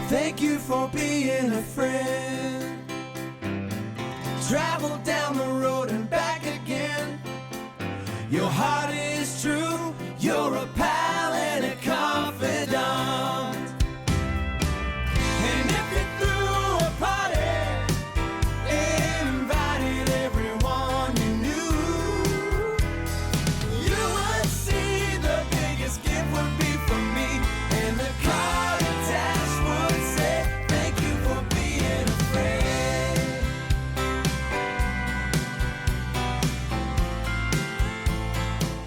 Thank you for being a friend. Travel down the road and back again. Your heart is true. You're a pal and a confidant. And if you threw a party, invited everyone you knew, you would see the biggest gift would be from me, and the card attached would say, thank you for being a friend.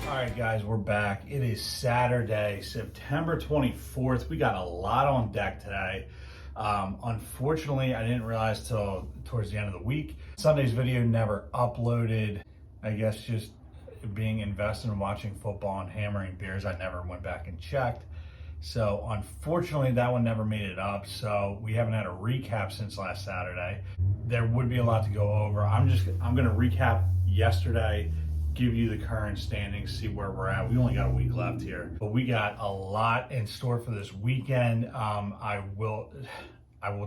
All right, guys, we're back. It is Saturday, September 24th. We got a lot on deck today. Unfortunately, I didn't realize till towards the end of the week. Sunday's video never uploaded. I guess just being invested in watching football and hammering beers, I never went back and checked. So unfortunately, that one never made it up. So we haven't had a recap since last Saturday. There would be a lot to go over. I'm gonna recap yesterday, give you the current standings, see where we're at. We only got a week left here, but we got a lot in store for this weekend. I will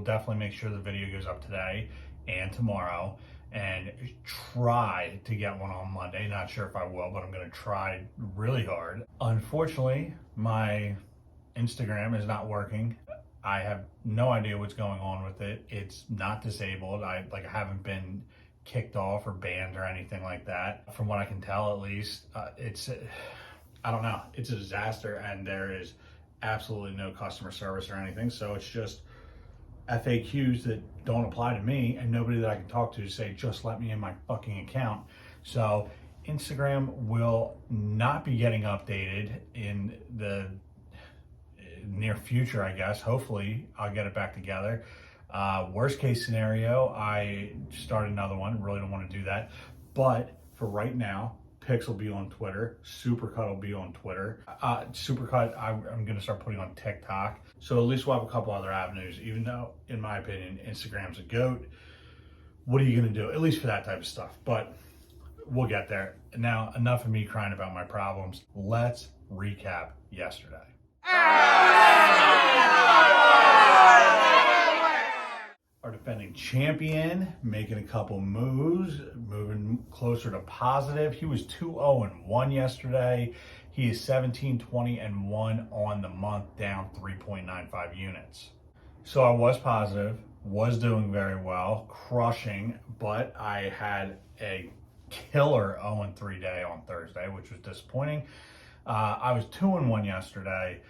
definitely make sure the video goes up today and tomorrow, and try to get one on Monday. Not sure if I will, but I'm gonna try really hard. Unfortunately, my Instagram is not working. I have no idea what's going on with it. It's not disabled. I haven't been kicked off or banned or anything like that. From what I can tell, at least, I don't know. It's a disaster, and there is absolutely no customer service or anything. So it's just FAQs that don't apply to me, and nobody that I can talk to say, just let me in my fucking account. So Instagram will not be getting updated in the near future, I guess. Hopefully I'll get it back together. Worst case scenario, I start another one. Really don't want to do that. But for right now, Pix will be on Twitter. Supercut will be on Twitter. Supercut, I'm going to start putting on TikTok. So at least we'll have a couple other avenues, even though, in my opinion, Instagram's a goat. What are you going to do? At least for that type of stuff. But we'll get there. Now, enough of me crying about my problems. Let's recap yesterday. Our defending champion making a couple moves, moving closer to positive. He was 2-0-1 yesterday. He is 17-20-1 on the month, down 3.95 units. So I was positive, was doing very well, crushing, but I had a killer 0-3 day on Thursday, which was disappointing. I was 2-1 yesterday,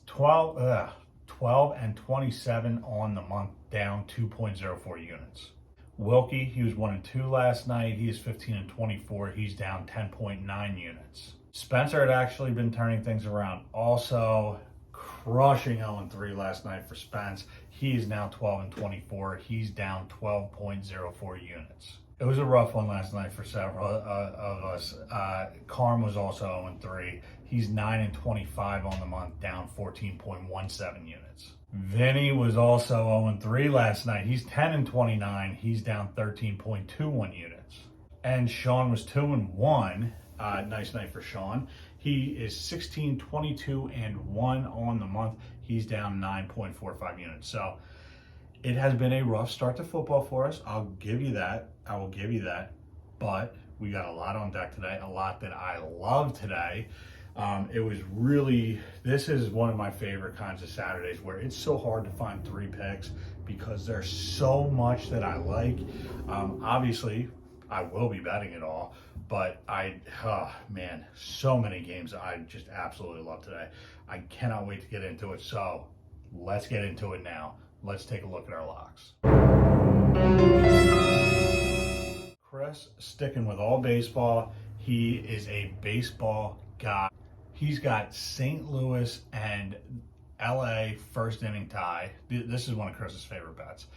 12-27 on the month, down 2.04 units. Wilkie, he was 1-2 last night. He is 15-24. He's down 10.9 units. Spencer had actually been turning things around. Also crushing 0-3 last night for Spence. He's now 12-24. He's down 12.04 units. It was a rough one last night for several of us. Carm was also 0-3. He's 9-25 on the month, down 14.17 units. Vinny was also 0-3 last night. He's 10-29. He's down 13.21 units. And Sean was 2-1. Nice night for Sean. He is 16-22-1 on the month. He's down 9.45 units. So it has been a rough start to football for us. I'll give you that. I will give you that. But we got a lot on deck today, a lot that I love today. It was really, this is one of my favorite kinds of Saturdays where it's so hard to find three picks because there's so much that I like. Obviously, I will be betting it all, but man, so many games I just absolutely love today. I cannot wait to get into it. So let's get into it now. Let's take a look at our locks. Chris, sticking with all baseball. He is a baseball guy. He's got St. Louis and LA first inning tie. This is one of Chris's favorite bets.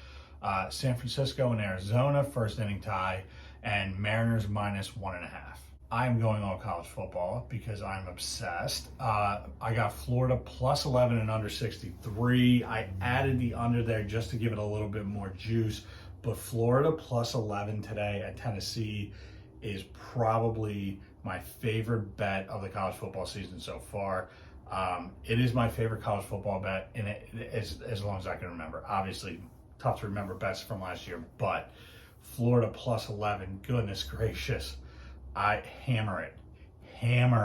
San Francisco and Arizona first inning tie, and Mariners -1.5. I'm going all college football because I'm obsessed. I got Florida +11 and under 63. I added the under there just to give it a little bit more juice, but Florida +11 today at Tennessee is probably my favorite bet of the college football season so far. It is my favorite college football bet, and as long as I can remember. Obviously, tough to remember bets from last year, but Florida plus 11, goodness gracious. I hammer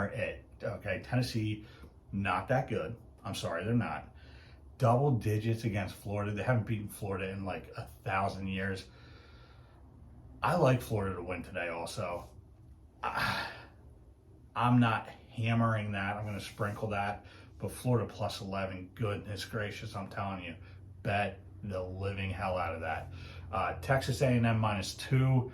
it. Okay, Tennessee, not that good. I'm sorry, they're not. Double digits against Florida. They haven't beaten Florida in like 1,000 years. I like Florida to win today also. I'm not hammering that. I'm going to sprinkle that. But Florida plus 11, goodness gracious, I'm telling you, bet the living hell out of that. Texas A&M -2.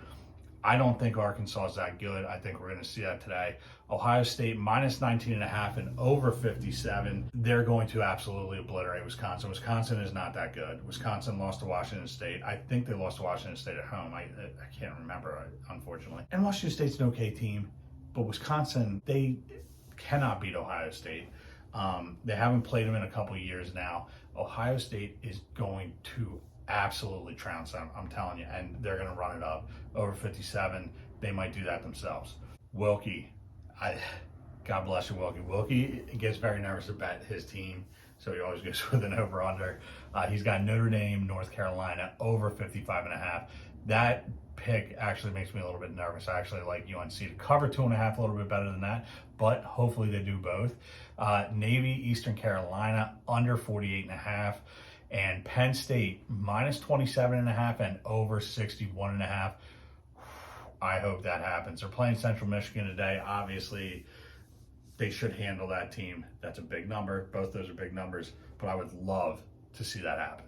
I don't think Arkansas is that good. I think we're going to see that today. Ohio State -19.5 and over 57. They're going to absolutely obliterate Wisconsin. Wisconsin is not that good. Wisconsin lost to Washington State. I think they lost to Washington State at home. I can't remember, unfortunately. And Washington State's an okay team, but Wisconsin, they cannot beat Ohio State. They haven't played them in a couple of years now. Ohio State is going to absolutely trounce them, I'm telling you, and they're going to run it up over 57. They might do that themselves. Wilkie, God bless you, Wilkie. Wilkie gets very nervous to bet his team, so he always goes with an over-under. He's got Notre Dame, North Carolina, over 55.5. That pick actually makes me a little bit nervous. I actually like UNC to cover 2.5 a little bit better than that, but hopefully they do both. Navy, Eastern Carolina, under 48.5. And Penn State, -27.5 and over 61.5. I hope that happens. They're playing Central Michigan today. Obviously, they should handle that team. That's a big number. Both those are big numbers, but I would love to see that happen.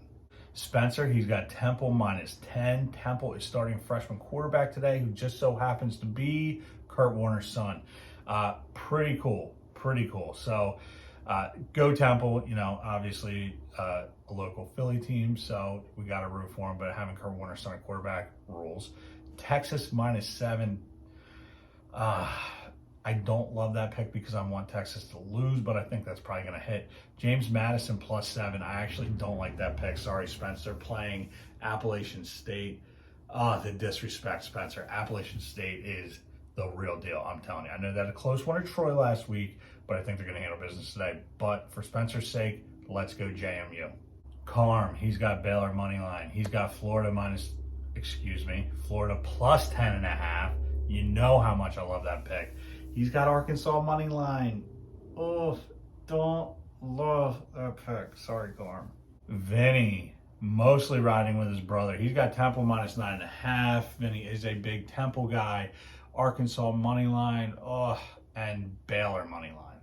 Spencer, he's got Temple -10. Temple is starting freshman quarterback today, who just so happens to be Kurt Warner's son. Pretty cool. So, go Temple. You know, obviously a local Philly team, so we got to root for him. But having Kurt Warner starting quarterback rules. Texas -7. I don't love that pick because I want Texas to lose, but I think that's probably going to hit. James Madison +7. I actually don't like that pick. Sorry, Spencer. Playing Appalachian State. The disrespect, Spencer. Appalachian State is the real deal, I'm telling you. I know that a close one at Troy last week, but I think they're going to handle business today. But for Spencer's sake, let's go JMU. Carm, he's got Baylor money line. He's got Florida plus 10.5. You know how much I love that pick. He's got Arkansas money line. Oh, don't love that pick. Sorry, Carm. Vinny, mostly riding with his brother. He's got Temple -9.5. Vinny is a big Temple guy. Arkansas money line. And Baylor money line.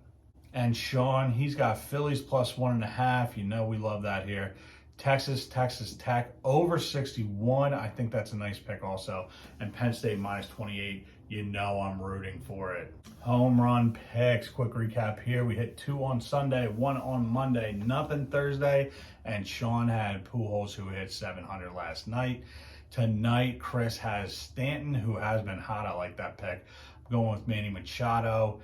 And Sean, he's got Phillies +1.5. You know we love that here. Texas Tech over 61. I think that's a nice pick also. And Penn State -28. You know I'm rooting for it. Home run picks. Quick recap here. We hit 2 on Sunday, 1 on Monday, nothing Thursday. And Sean had Pujols, who hit 700 last night. Tonight, Chris has Stanton, who has been hot. I like that pick. I'm going with Manny Machado.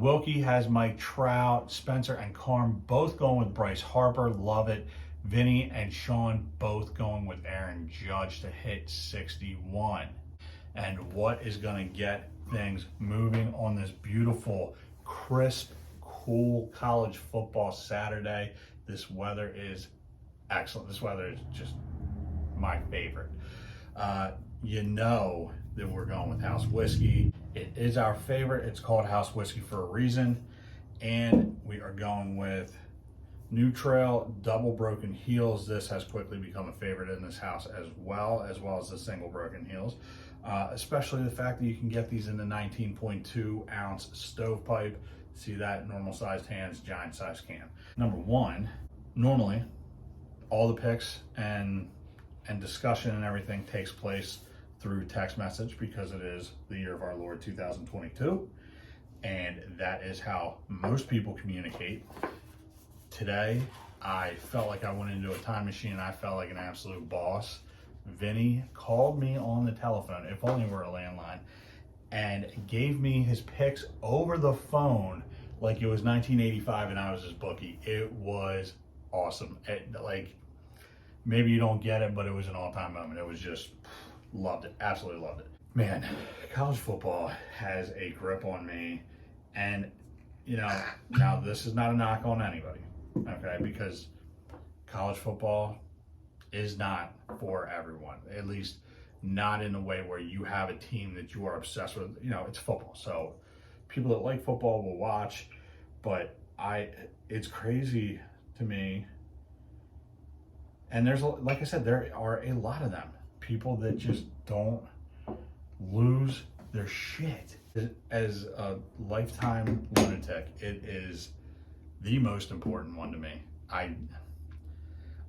Wilkie has Mike Trout. Spencer and Carm both going with Bryce Harper. Love it. Vinny and Sean both going with Aaron Judge to hit 61. And what is going to get things moving on this beautiful, crisp, cool college football Saturday? This weather is excellent. This weather is just my favorite. You know that we're going with House Whiskey. It is our favorite. It's called House Whiskey for a reason. And we are going with New Trail Double Broken Heels. This has quickly become a favorite in this house as well as the single Broken Heels. Especially the fact that you can get these in the 19.2 ounce stovepipe. See that? Normal sized hands, giant sized can. Number one, normally all the picks and discussion and everything takes place through text message because it is the year of our Lord 2022. And that is how most people communicate. Today, I felt like I went into a time machine and I felt like an absolute boss. Vinny called me on the telephone, if only we're a landline, and gave me his picks over the phone like it was 1985 and I was his bookie. It was awesome. Maybe you don't get it, but it was an all-time moment. It was just, loved it, absolutely loved it. Man, college football has a grip on me, and you know, now this is not a knock on anybody, okay? Because college football is not for everyone, at least not in a way where you have a team that you are obsessed with. You know, it's football. So people that like football will watch, but it's crazy to me. And there's, like I said, there are a lot of them. People that just don't lose their shit. As a lifetime lunatic, it is the most important one to me. I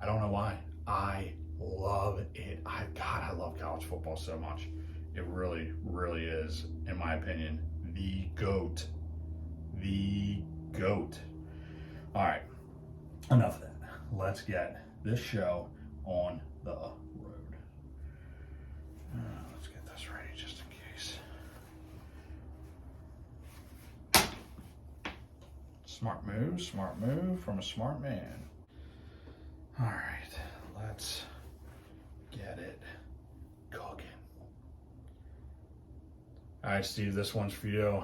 don't know why. I love it. I love college football so much. It really, really is, in my opinion, the GOAT. The GOAT. All right, enough of that. Let's get this show on the road. Let's get this ready just in case. Smart move from a smart man. All right, let's get it cooking. All right, Steve, this one's for you.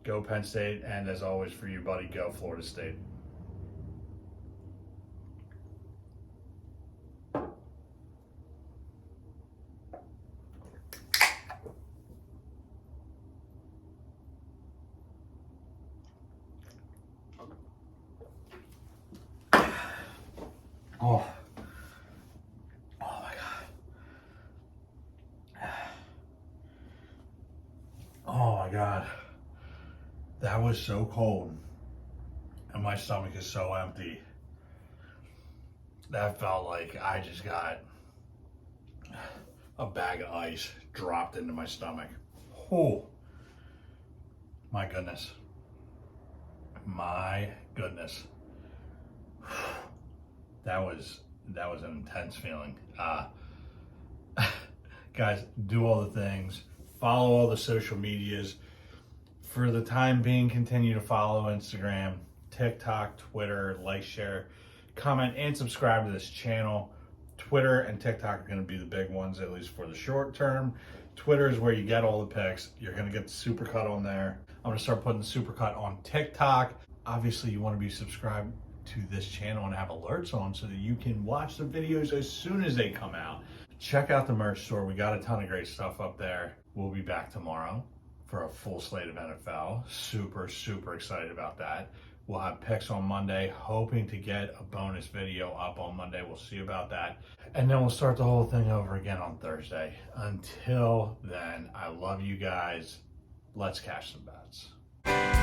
Go Penn State, and as always for you, buddy, go Florida State. Oh. Oh my God. Oh my God. That was so cold. And my stomach is so empty. That felt like I just got a bag of ice dropped into my stomach. Oh. My goodness. My goodness. That was an intense feeling. Guys, do all the things. Follow all the social medias. For the time being, continue to follow Instagram, TikTok, Twitter, like, share, comment, and subscribe to this channel. Twitter and TikTok are going to be the big ones, at least for the short term. Twitter is where you get all the picks. You're going to get the Supercut on there. I'm going to start putting the Supercut on TikTok. Obviously, you want to be subscribed to this channel and have alerts on so that you can watch the videos as soon as they come out. Check out the merch store. We got a ton of great stuff up there. We'll be back tomorrow for a full slate of NFL. Super, super excited about that. We'll have picks on Monday, hoping to get a bonus video up on Monday. We'll see about that. And then we'll start the whole thing over again on Thursday. Until then, I love you guys. Let's cash some bets.